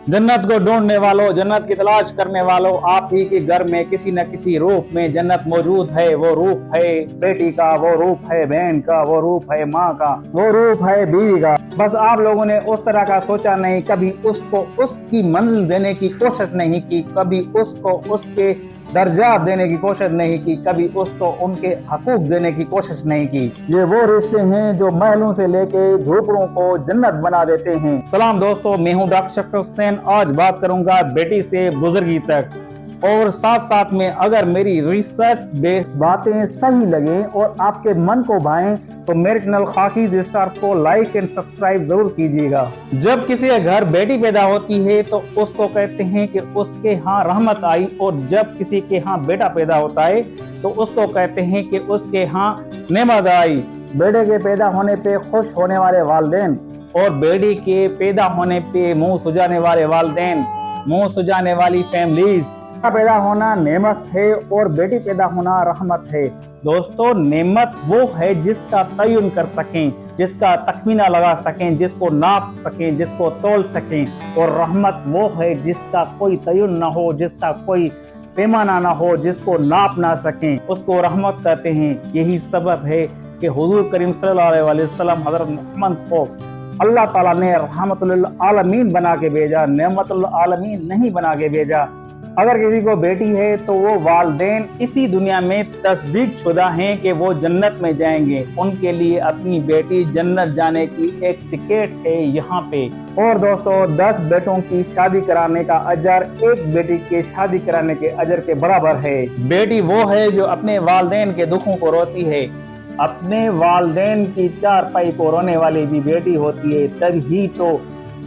जन्नत को ढूंढने वालों, जन्नत की तलाश करने वालों, आप ही के घर में किसी न किसी रूप में जन्नत मौजूद है। वो रूप है बेटी का, वो रूप है बहन का, वो रूप है माँ का, वो रूप है बीवी का। बस आप लोगों ने उस तरह का सोचा नहीं, कभी उसको उसकी मंजिल देने की कोशिश नहीं की, कभी उसको उसके दर्जात देने की कोशिश नहीं की, कभी उसको उनके हकूक देने की कोशिश नहीं की। ये वो रिश्ते हैं जो महलों से लेके झोपड़ों को जन्नत बना देते हैं। सलाम दोस्तों, मैं हूं डॉक्टर शफीक हुसैन। आज बात करूंगा बेटी से बुजुर्गी तक, और साथ साथ में अगर मेरी रिसर्च बेस्ड बातें सही लगे और आपके मन को भाएं तो मेरे चैनल खाकिज स्टार को लाइक एंड सब्सक्राइब जरूर कीजिएगा। जब किसी के घर बेटी पैदा होती है तो उसको कहते हैं कि उसके यहाँ रहमत आई, और जब किसी के यहाँ बेटा पैदा होता है तो उसको कहते हैं कि उसके यहाँ नेमत आई। बेटे के पैदा होने पे खुश होने वाले वालिदैन और बेटी के पैदा होने पे मुंह सुजाने वाले वालिदैन, मुंह सुजाने वाली फैमिलीज। पैदा होना नेमत है और बेटी पैदा होना रहमत है। दोस्तों, नेमत वो है जिसका तयन कर सकें, जिसका तखमीना लगा सकें, जिसको नाप सकें, जिसको तोल सकें। और रहमत वो है जिसका कोई तयन ना हो, जिसका कोई पैमाना ना हो, जिसको नाप ना सकें, उसको रहमत कहते हैं। यही सबब है कि हुजूर करीम सल्लल्लाहु अलैहि वसल्लम हज़रत मोहम्मद को अल्लाह ताला ने रहमतुल आलमीन बना के भेजा, नेमतुल आलमीन नहीं बना के भेजा। अगर किसी को बेटी है तो वो वालिदैन इसी दुनिया में तस्दीक शुदा हैं कि वो जन्नत में जाएंगे। उनके लिए अपनी बेटी जन्नत जाने की एक टिकट है यहाँ पे। और दोस्तों, 10 बेटों की शादी कराने का अजर एक बेटी के शादी कराने के अजर के बराबर है। बेटी वो है जो अपने वालिदैन के दुखों को रोती है। अपने वालिदैन की चारपाई को रोने वाली भी बेटी होती है। तभी तो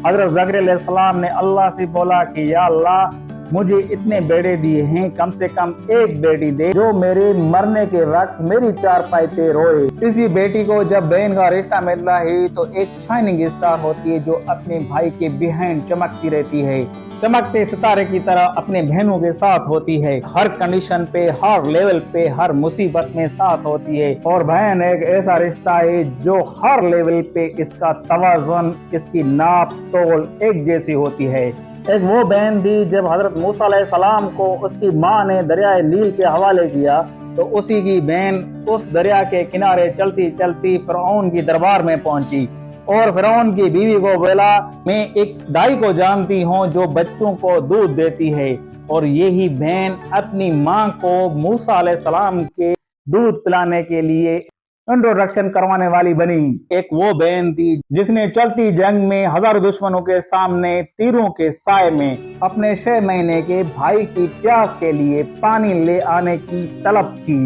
हज़रत ज़करिया अलैहिस्सलाम ने अल्लाह से बोला कि या अल्लाह, मुझे इतने बेटे दिए हैं, कम से कम एक बेटी दे जो मेरे मरने के वक्त मेरी चारपाई पे रोए। इसी बेटी को जब बहन का रिश्ता मिलता है तो एक शाइनिंग स्टार होती है जो अपने भाई के बिहाइंड चमकती रहती है, चमकते सितारे की तरह अपने बहनों के साथ होती है। हर कंडीशन पे, हर लेवल पे, हर मुसीबत में साथ होती है। और बहन एक ऐसा रिश्ता है जो हर लेवल पे इसका तवाज़ुन, इसकी नाप तोल एक जैसी होती है। एक वो बहन थी जब हजरत मूसा अलैहिस्सलाम को उसकी माँ ने दरियाए नील के हवाले किया तो उसी की बहन उस दरिया के किनारे चलती चलती फिरौन की दरबार में पहुंची, और फिरौन की बीवी को बोला, मैं एक दाई को जानती हूँ जो बच्चों को दूध देती है। और यही बहन अपनी माँ को मूसा अलैहिस्सलाम के दूध पिलाने के लिए इंट्रोडक्शन करवाने वाली बनी। एक वो बहन थी जिसने चलती जंग में हजारों दुश्मनों के सामने तीरों के साए में अपने 6 महीने के भाई की प्यास के लिए पानी ले आने की तलब की।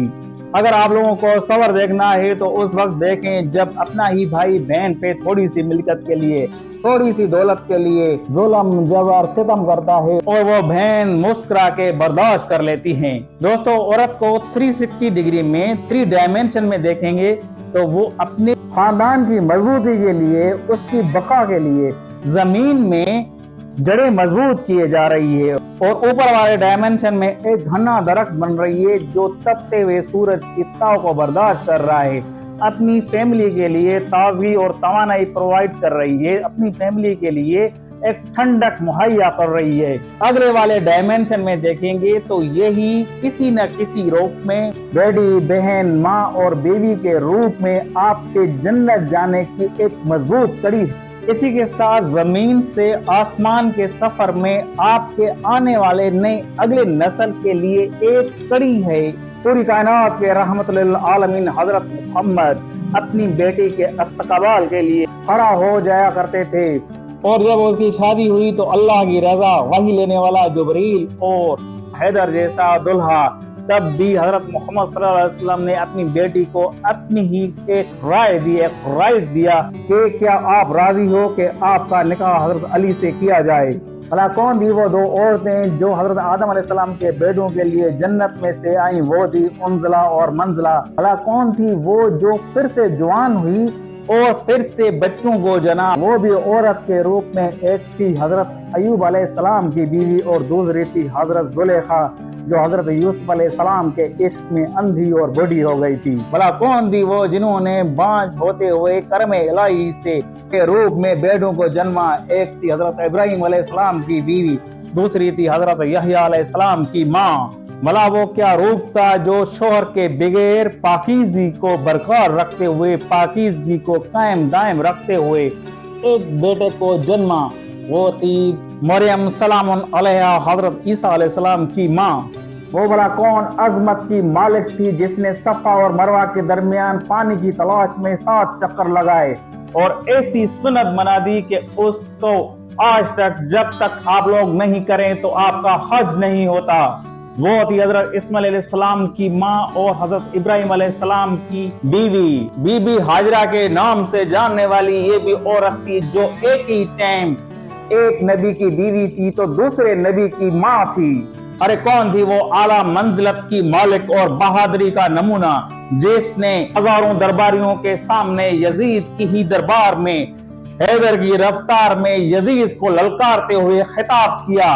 अगर आप लोगों को सबर देखना है तो उस वक्त देखें जब अपना ही भाई बहन पे थोड़ी सी मिल्कत के लिए, थोड़ी सी दौलत के लिए जुल्म जबर सितम करता है और वो बहन मुस्कुरा के बर्दाश्त कर लेती है। दोस्तों, औरत को 360 डिग्री में 3 डायमेंशन में देखेंगे तो वो अपने खानदान की मजबूती के लिए, उसकी बका के लिए जमीन में जड़ें मजबूत किए जा रही है, और ऊपर वाले डायमेंशन में एक घना दरख्त बन रही है जो तपते हुए सूरज की ताव को बर्दाश्त कर रहा है। अपनी फैमिली के लिए ताजगी और तवानाई प्रोवाइड कर रही है, अपनी फैमिली के लिए एक ठंडक मुहैया कर रही है। अगले वाले डायमेंशन में देखेंगे तो यही किसी न किसी रूप में बेटी, बहन, माँ और बेबी के रूप में आपके जन्नत जाने की एक मजबूत कड़ी है। इसी के साथ जमीन से आसमान के सफर में आपके आने वाले नए अगले नस्ल के लिए एक कड़ी है। पूरी कायनात के रहमतुल आलमीन हजरत मोहम्मद अपनी बेटी के इस्तकबाल के लिए खड़ा हो जाया करते थे, और जब उसकी शादी हुई तो अल्लाह की रजा, वही लेने वाला जिब्रील और हैदर जैसा दुल्हा, तब भी हजरत मोहम्मद सल्लल्लाहु अलैहि वसल्लम ने अपनी बेटी को अपनी ही एक राय दी, एक राइट दिया कि क्या आप राजी हो कि आपका निकाह हजरत अली से किया जाए। भला कौन थी वो 2 औरतें जो हजरत आदम अलैहिस्सलाम के बेटों के लिए जन्नत में से आई? वो थी उन्जला और मंजला। भला कौन थी वो जो फिर से जवान हुई और फिर से बच्चों को जना? वो भी औरत के रूप में एक थी हजरत अय्यूब अलैहिस्सलाम की बीवी और दूसरी थी हजरत जुलेखा जो हजरत यूसुफ अलैहिस्सलाम के इश्क में अंधी और बूढ़ी हो गई थी। भला कौन थी वो जिन्होंने बांझ होते हुए कर्म इलाही से के रूप में बेटों को जन्मा। एक थी हजरत इब्राहिम अलैहिस्सलाम की बीवी, दूसरी थी हजरत यहया अलैहिस्सलाम की माँ। भला वो क्या रूप था जो शोहर के बगैर पाकीज़गी को बरकरार रखते हुए, पाकीज़गी को कायम दायम रखते हुए एक बेटे को जन्मा। वो थी मरियम सलामुन अलैहा, हजरत ईसा अलैहिस्सलाम की माँ। वो भला कौन अजमत की मालिक थी जिसने सफा और मरवा के दरमियान पानी की तलाश में 7 चक्कर लगाए और ऐसी सुन्नत बना दी कि उसको आज तक जब तक आप लोग नहीं करें तो आपका हज नहीं होता। वो थी हजरत इस्माइल अलैहिस्सलाम की माँ और हजरत इब्राहिम अलैहिस्सलाम की बीवी। बीबी हाजरा के नाम से जानने वाली ये भी औरत थी जो एक ही टाइम एक नबी की बीवी थी तो दूसरे नबी की माँ थी। अरे कौन थी वो आला मंजिलत की मालिक और बहादुरी का नमूना जिसने हजारों दरबारियों के सामने यजीद की ही दरबार में हैदर की रफ्तार में यजीद को ललकारते हुए खिताब किया।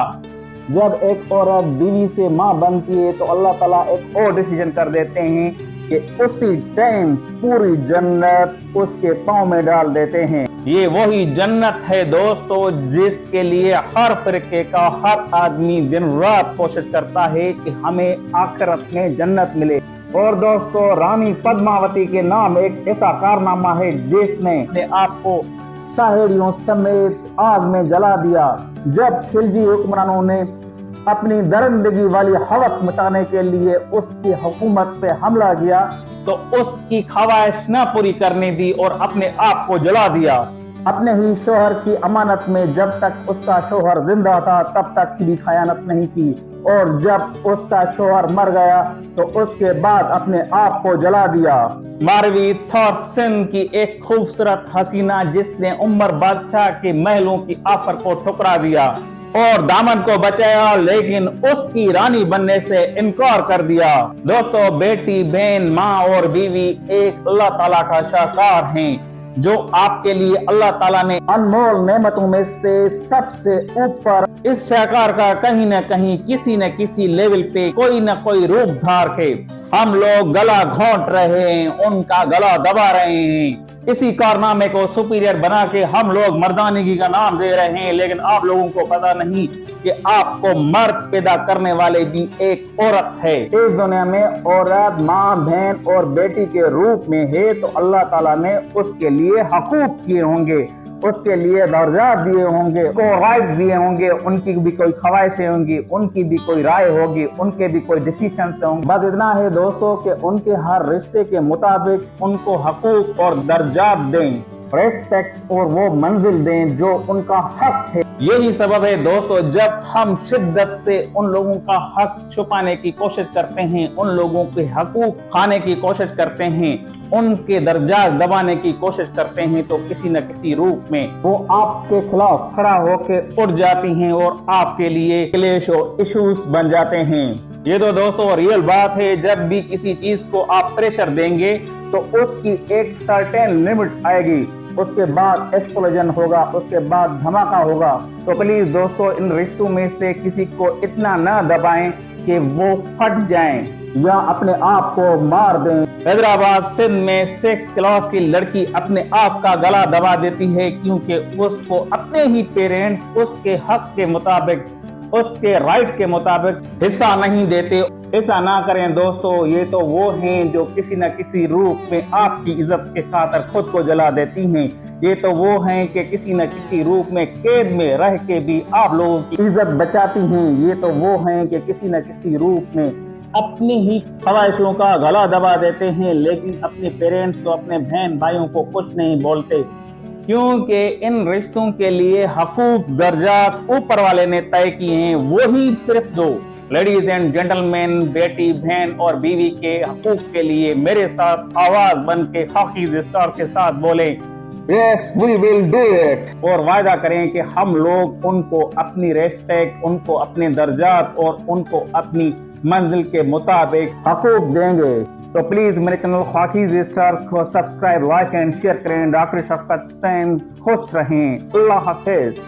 जब एक औरत बीवी से माँ बनती है तो अल्लाह ताला एक और डिसीजन कर देते हैं कि उसी टाइम पूरी जन्नत उसके पाँव में डाल देते हैं। ये वही जन्नत है दोस्तों जिसके लिए हर फिरके का हर आदमी दिन रात कोशिश करता है कि हमें आखिरत में जन्नत मिले। और दोस्तों रानी पद्मावती के नाम एक ऐसा कारनामा है जिसने अपने आप को साहेड़ियों समेत आग में जला दिया। जब खिलजी हुक्मरानों ने अपनी दरिंदगी वाली हवस मिटाने के लिए उसकी हुकूमत पे हमला किया तो उसकी ख्वाहिश न पूरी करने दी और अपने आप को जला दिया। अपने ही शोहर की अमानत में जब तक उसका शोहर जिंदा था तब तक की भी खयानत नहीं की और जब उसका शोहर मर गया तो उसके बाद अपने आप को जला दिया। मारवी थॉर सिंध की एक खूबसूरत हसीना जिसने उमर बादशाह के महलों की आफर को ठुकरा दिया और दामन को बचाया लेकिन उसकी रानी बनने से इनकार कर दिया। दोस्तों बेटी, बहन, माँ और बीवी एक अल्लाह ताला का शाहकार हैं जो आपके लिए अल्लाह ताला ने अनमोल नेमतों में से सबसे ऊपर इस शाहकार का कहीं न कहीं किसी न किसी लेवल पे कोई न कोई रूप धार के हम लोग गला घोंट रहे हैं, उनका गला दबा रहे हैं। इसी कारनामे को सुपीरियर बना के हम लोग मर्दानगी का नाम दे रहे हैं लेकिन आप लोगों को पता नहीं कि आपको मर्द पैदा करने वाले भी एक औरत है। इस दुनिया में औरत माँ, बहन और बेटी के रूप में है तो अल्लाह ताला ने उसके लिए हकूक किए होंगे, उसके लिए दर्जात दिए होंगे, को राइट दिए होंगे, उनकी भी कोई ख्वाहिशें होंगी, उनकी भी कोई राय होगी, उनके भी कोई डिसीजन होंगे। बस इतना है दोस्तों कि उनके हर रिश्ते के मुताबिक उनको हकूक और दर्जात दें, रेस्पेक्ट और वो मंजिल दें जो उनका हक है। यही सबब है दोस्तों जब हम शिद्दत से उन लोगों का हक छुपाने की कोशिश करते हैं, उन लोगों के हकूक खाने की कोशिश करते हैं, उनके दर्जात दबाने की कोशिश करते हैं तो किसी न किसी रूप में वो आपके खिलाफ खड़ा होकर उठ जाती हैं और आपके लिए क्लेश और इश्यूज बन जाते हैं। ये तो दोस्तों रियल बात है। जब भी किसी चीज को आप प्रेशर देंगे तो उसकी एक सर्टेन लिमिट आएगी, उसके बाद एक्सप्लोजन होगा, उसके बाद धमाका होगा। तो प्लीज दोस्तों इन रिश्तों में से किसी को इतना ना दबाएं कि वो फट जाएं या अपने आप को मार दें। हैदराबाद सिंध में 6 क्लास की लड़की अपने आप का गला दबा देती है क्योंकि उसको अपने ही पेरेंट्स उसके हक के मुताबिक, उसके राइट के मुताबिक हिस्सा नहीं देते। ऐसा ना करें दोस्तों, ये तो वो हैं जो किसी न किसी रूप में आपकी इज्जत के खातिर खुद को जला देती हैं। ये तो वो हैं कि किसी न किसी रूप में कैद में रह के भी आप लोगों की इज्जत बचाती हैं। ये तो वो हैं कि किसी न किसी रूप में अपनी ही ख्वाहिशों का गला दबा देते हैं लेकिन अपने पेरेंट्स को, अपने बहन भाइयों को कुछ नहीं बोलते क्योंकि इन रिश्तों के लिए हकूक दर्जात ऊपर वाले ने तय किए हैं। वही सिर्फ दो लेडीज एंड जेंटलमैन, बेटी, बहन और बीवी के हकूक के लिए मेरे साथ आवाज बन के खाकीज स्टार के साथ बोले Yes, we will do it। और वादा करें कि हम लोग उनको अपनी रेस्पेक्ट, उनको अपने दर्जात और उनको अपनी मंजिल के मुताबिक हकूक देंगे। तो प्लीज मेरे चैनल खाकीज स्टार को सब्सक्राइब, लाइक एंड शेयर करें। डॉक्टर शफकत हुसैन खुश रहें। अल्लाह हाफिज।